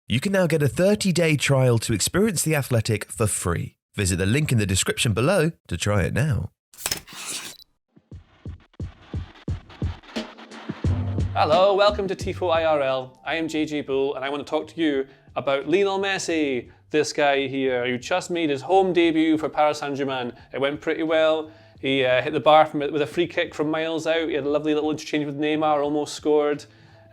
You can now get a 30-day trial to experience The Athletic for free. Visit the link in the description below to try it now. Hello, welcome to Tifo IRL. I am JJ Bull and I want to talk to you about Lionel Messi, this guy here who just made his home debut for Paris Saint-Germain. It went pretty well. He hit the bar with a free kick from miles out. He had a lovely little interchange with Neymar, almost scored.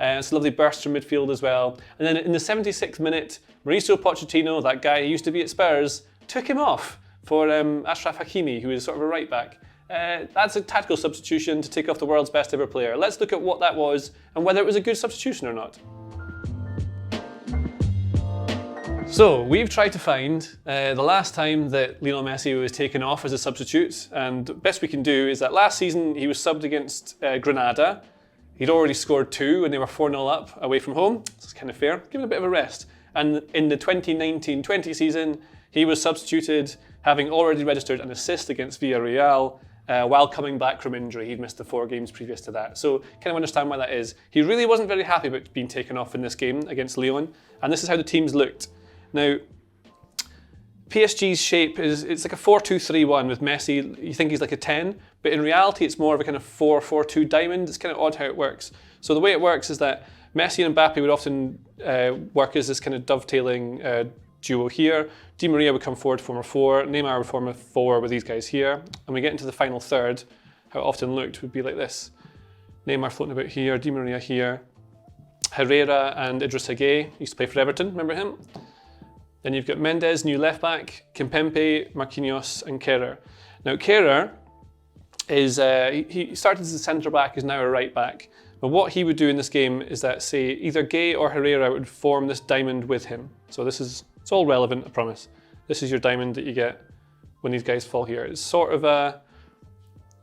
It's a lovely burst from midfield as well. And then in the 76th minute, Mauricio Pochettino, that guy who used to be at Spurs, took him off for Achraf Hakimi, who is sort of a right back. That's a tactical substitution to take off the world's best ever player. Let's look at what that was and whether it was a good substitution or not. So we've tried to find the last time that Lionel Messi was taken off as a substitute, and the best we can do is that last season he was subbed against Granada. He'd already scored 2 and they were 4-0 up away from home, so it's kind of fair. Give him a bit of a rest. And in the 2019-20 season, he was substituted, having already registered an assist against Villarreal while coming back from injury. He'd missed the 4 games previous to that. So kind of understand why that is. He really wasn't very happy about being taken off in this game against Lyon, and this is how the teams looked. Now, PSG's shape it's like a 4-2-3-1 with Messi. You think he's like a 10, but in reality it's more of a kind of 4-4-2 diamond. It's kind of odd how it works. So the way it works is that Messi and Mbappe would often work as this kind of dovetailing duo here. Di Maria would come forward to form a 4, Neymar would form a 4 with these guys here. And we get into the final third, how it often looked would be like this. Neymar floating about here, Di Maria here. Herrera and Idris Gueye used to play for Everton, remember him? Then you've got Mendes, new left back, Kimpembe, Marquinhos and Kehrer. Now Kehrer is, he started as a centre back, is now a right back. But what he would do in this game is that, say, either Gueye or Herrera would form this diamond with him. So it's all relevant, I promise. This is your diamond that you get when these guys fall here. It's sort of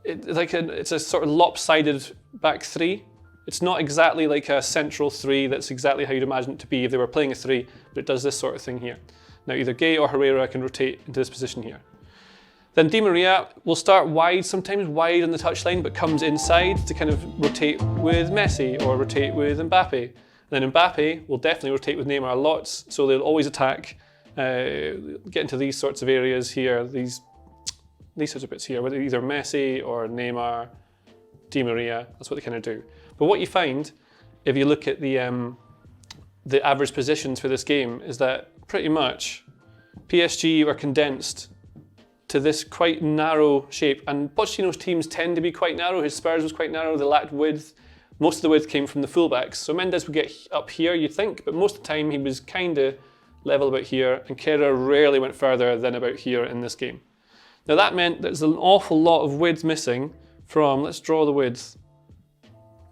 it's a sort of lopsided back 3. It's not exactly like a central 3, that's exactly how you'd imagine it to be if they were playing a 3, but it does this sort of thing here. Now either Gueye or Herrera can rotate into this position here. Then Di Maria will start wide, sometimes wide on the touchline, but comes inside to kind of rotate with Messi or rotate with Mbappe. And then Mbappe will definitely rotate with Neymar lots, so they'll always attack, get into these sorts of areas here, these sorts of bits here, whether either Messi or Neymar, Di Maria, that's what they kind of do. But what you find, if you look at the average positions for this game, is that pretty much PSG are condensed to this quite narrow shape. And Pochettino's teams tend to be quite narrow. His Spurs was quite narrow, they lacked width. Most of the width came from the fullbacks. So Mendes would get up here, you'd think, but most of the time he was kind of level about here, and Kehrer rarely went further than about here in this game. Now that meant there's an awful lot of width missing from, let's draw the width.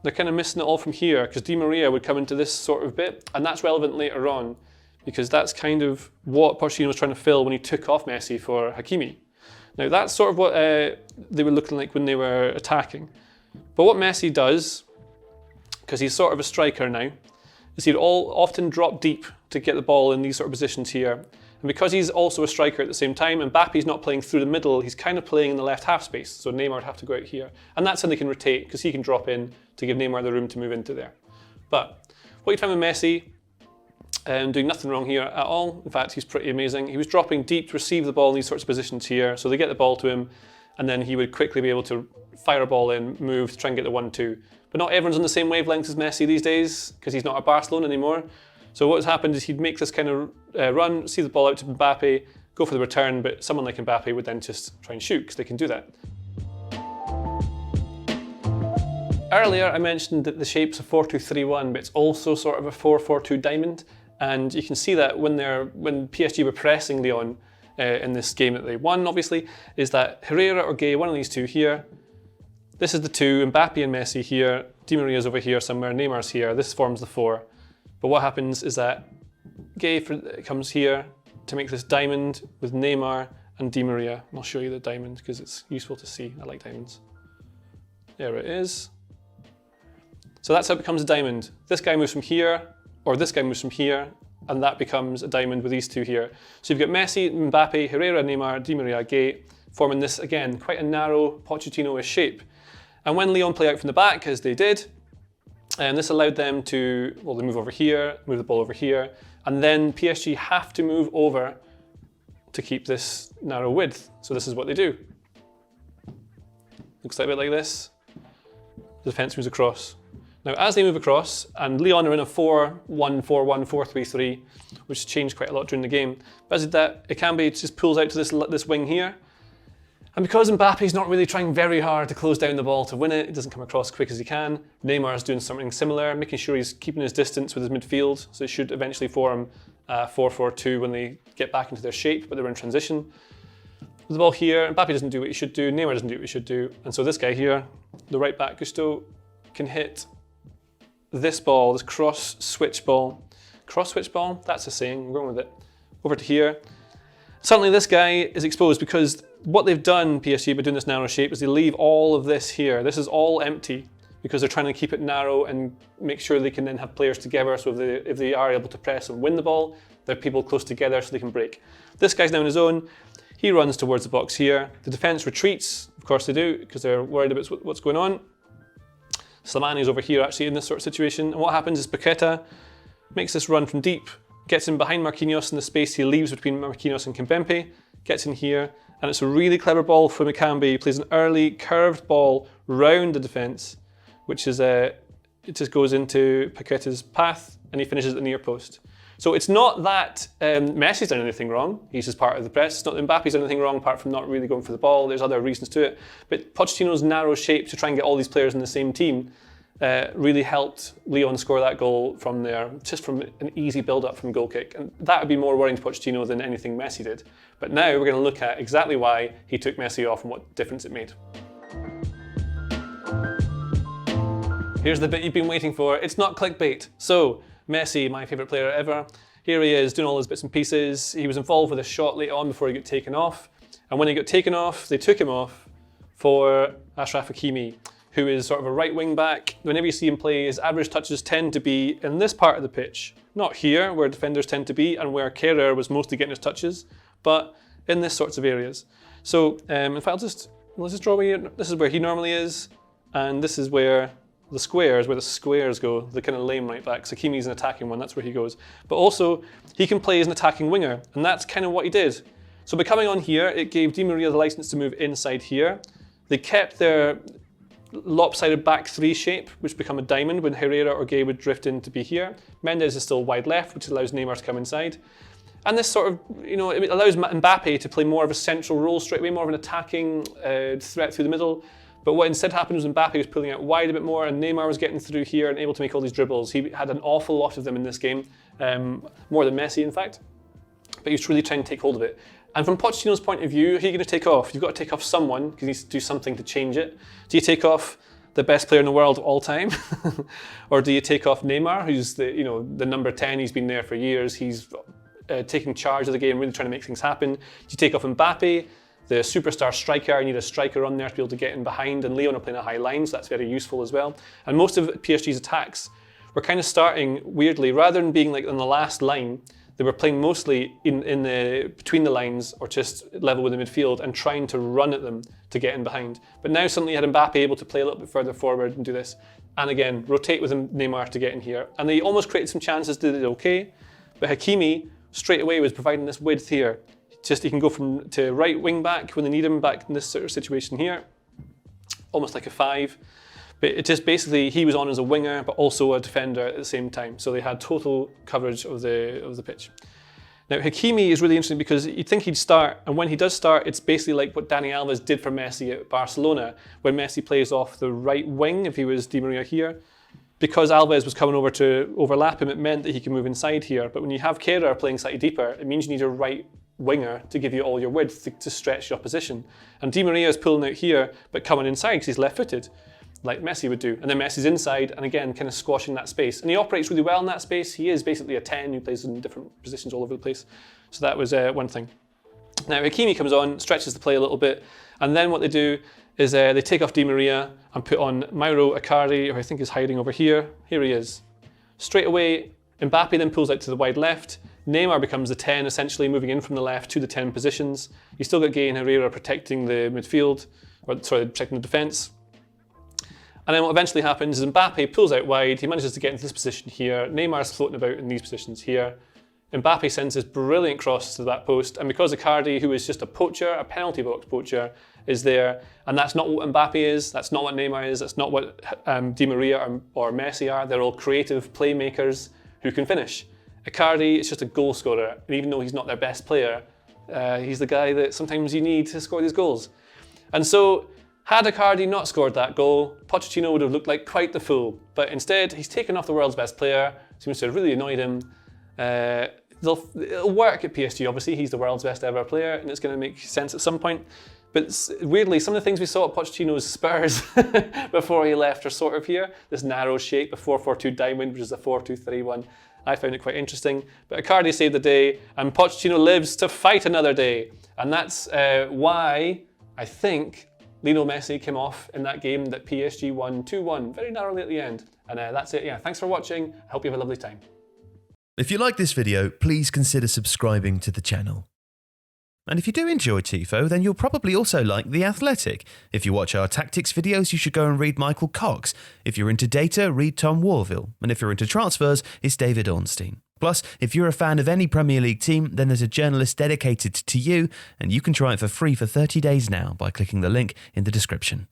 They're kind of missing it all from here because Di Maria would come into this sort of bit, and that's relevant later on because that's kind of what Pochettino was trying to fill when he took off Messi for Hakimi. Now that's sort of what they were looking like when they were attacking. But what Messi does, because he's sort of a striker now, is he'd often drop deep to get the ball in these sort of positions here. And because he's also a striker at the same time, Mbappe's not playing through the middle, he's kind of playing in the left half space, so Neymar would have to go out here. And that's how they can rotate, because he can drop in to give Neymar the room to move into there. But what you find with Messi, doing nothing wrong here at all, in fact he's pretty amazing, he was dropping deep to receive the ball in these sorts of positions here, so they get the ball to him, and then he would quickly be able to fire a ball in, move, to try and get the 1-2. But not everyone's on the same wavelength as Messi these days, because he's not at Barcelona anymore. So what's happened is he'd make this kind of run, see the ball out to Mbappe, go for the return, but someone like Mbappe would then just try and shoot, because they can do that. Earlier I mentioned that the shape's a 4-2-3-1, but it's also sort of a 4-4-2 diamond, and you can see that when PSG were pressing Lyon in this game that they won, obviously, is that Herrera or Gueye, one of these two here, this is the 2, Mbappe and Messi here, Di Maria's over here somewhere, Neymar's here, this forms the 4. But what happens is that Gueye comes here to make this diamond with Neymar and Di Maria. I'll show you the diamond because it's useful to see. I like diamonds. There it is. So that's how it becomes a diamond. This guy moves from here, or this guy moves from here, and that becomes a diamond with these two here. So you've got Messi, Mbappe, Herrera, Neymar, Di Maria, Gueye, forming this, again, quite a narrow Pochettino-ish shape. And when Lyon play out from the back, as they did, and this allowed them to, well, they move over here, move the ball over here, And then PSG have to move over to keep this narrow width. So this is what they do. Looks like a bit like this. The defence moves across. Now, as they move across, and Lyon are in a 4-1-4-1, 4-3-3, which has changed quite a lot during the game. But as it did that, Akanji just pulls out to this wing here. And because Mbappe's not really trying very hard to close down the ball to win it, it doesn't come across as quick as he can. Neymar's doing something similar, making sure he's keeping his distance with his midfield, so it should eventually form 4-4-2 when they get back into their shape, but they're in transition. With the ball here, Mbappe doesn't do what he should do, Neymar doesn't do what he should do, and so this guy here, the right back Gusto, can hit this ball, this cross switch ball, that's a saying, I'm going with it, over to here. Suddenly this guy is exposed because what they've done, PSG, by doing this narrow shape, is they leave all of this here. This is all empty because they're trying to keep it narrow and make sure they can then have players together, so if they are able to press and win the ball, there are people close together so they can break. This guy's now on his own. He runs towards the box here. The defence retreats, of course they do, because they're worried about what's going on. Slimani's over here actually in this sort of situation. And what happens is Paqueta makes this run from deep, gets in behind Marquinhos in the space he leaves between Marquinhos and Kimpembe, gets in here, and it's a really clever ball from Akanji. He plays an early curved ball round the defence, which is it just goes into Paqueta's path, and he finishes at the near post. So it's not that Messi's done anything wrong. He's just part of the press. It's not that Mbappe's done anything wrong apart from not really going for the ball. There's other reasons to it. But Pochettino's narrow shape to try and get all these players in the same team really helped Lyon score that goal from there, just from an easy build-up from goal kick. And that would be more worrying to Pochettino than anything Messi did. But now we're going to look at exactly why he took Messi off and what difference it made. Here's the bit you've been waiting for. It's not clickbait. So, Messi, my favourite player ever. Here he is doing all his bits and pieces. He was involved with a shot later on before he got taken off. And when he got taken off, they took him off for Achraf Hakimi, who is sort of a right wing back. Whenever you see him play, his average touches tend to be in this part of the pitch. Not here, where defenders tend to be, and where Kehrer was mostly getting his touches, but in this sorts of areas. So, in fact, let's just draw here. This is where he normally is, and this is where the squares go, the kind of lame right back. So Hakimi's an attacking one, that's where he goes. But also, he can play as an attacking winger, and that's kind of what he did. So by coming on here, it gave Di Maria the license to move inside here. They kept their lopsided back three shape, which become a diamond when Herrera or Gay would drift in to be here. Mendes is still wide left, which allows Neymar to come inside. And this sort of, it allows Mbappe to play more of a central role straight away, more of an attacking threat through the middle. But what instead happened was Mbappe was pulling out wide a bit more, and Neymar was getting through here and able to make all these dribbles. He had an awful lot of them in this game, more than Messi, in fact. But he was really trying to take hold of it. And from Pochettino's point of view, who are you going to take off? You've got to take off someone, because he needs to do something to change it. Do you take off the best player in the world of all time? Or do you take off Neymar, who's the number 10, he's been there for years, he's taking charge of the game, really trying to make things happen. Do you take off Mbappe, the superstar striker? You need a striker on there to be able to get in behind, and Lyon are playing a high line, so that's very useful as well. And most of PSG's attacks were kind of starting weirdly, rather than being like on the last line, they were playing mostly in the between the lines or just level with the midfield and trying to run at them to get in behind. But now suddenly you had Mbappe able to play a little bit further forward and do this. And again, rotate with Neymar to get in here. And they almost created some chances, did it okay. But Hakimi straight away was providing this width here. Just he can go to right wing back when they need him, back in this sort of situation here. Almost like a 5. But it just basically, he was on as a winger, but also a defender at the same time. So they had total coverage of the pitch. Now, Hakimi is really interesting because you'd think he'd start, and when he does start, it's basically like what Dani Alves did for Messi at Barcelona, when Messi plays off the right wing, if he was Di Maria here. Because Alves was coming over to overlap him, it meant that he could move inside here. But when you have Kehrer playing slightly deeper, it means you need a right winger to give you all your width to stretch your opposition. And Di Maria is pulling out here, but coming inside because he's left-footed, like Messi would do. And then Messi's inside, and again, kind of squashing that space. And he operates really well in that space. He is basically a 10 who plays in different positions all over the place. So that was one thing. Now, Hakimi comes on, stretches the play a little bit, and then what they do is they take off Di Maria and put on Mauro Icardi, who I think is hiding over here. Here he is. Straight away, Mbappe then pulls out to the wide left. Neymar becomes the 10, essentially moving in from the left to the 10 positions. You still got Gay and Herrera protecting the midfield, protecting the defence. And then what eventually happens is Mbappe pulls out wide, he manages to get into this position here, Neymar's floating about in these positions here, Mbappe sends this brilliant cross to that post, and because Icardi, who is just a poacher, a penalty box poacher, is there, and that's not what Mbappe is, that's not what Neymar is, that's not what Di Maria or Messi are. They're all creative playmakers who can finish. Icardi is just a goal scorer, and even though he's not their best player, he's the guy that sometimes you need to score these goals. And so, had Icardi not scored that goal, Pochettino would have looked like quite the fool. But instead, he's taken off the world's best player, seems to have really annoyed him. It'll work at PSG, obviously, he's the world's best ever player, and it's going to make sense at some point. But weirdly, some of the things we saw at Pochettino's Spurs before he left are sort of here. This narrow shape, the 4-4-2 diamond, which is the 4-2-3-1. I found it quite interesting. But Icardi saved the day, and Pochettino lives to fight another day. And that's why I think Lionel Messi came off in that game that PSG won 2-1, very narrowly at the end. And that's it. Yeah, thanks for watching. I hope you have a lovely time. If you like this video, please consider subscribing to the channel. And if you do enjoy Tifo, then you'll probably also like The Athletic. If you watch our tactics videos, you should go and read Michael Cox. If you're into data, read Tom Warville. And if you're into transfers, it's David Ornstein. Plus, if you're a fan of any Premier League team, then there's a journalist dedicated to you, and you can try it for free for 30 days now by clicking the link in the description.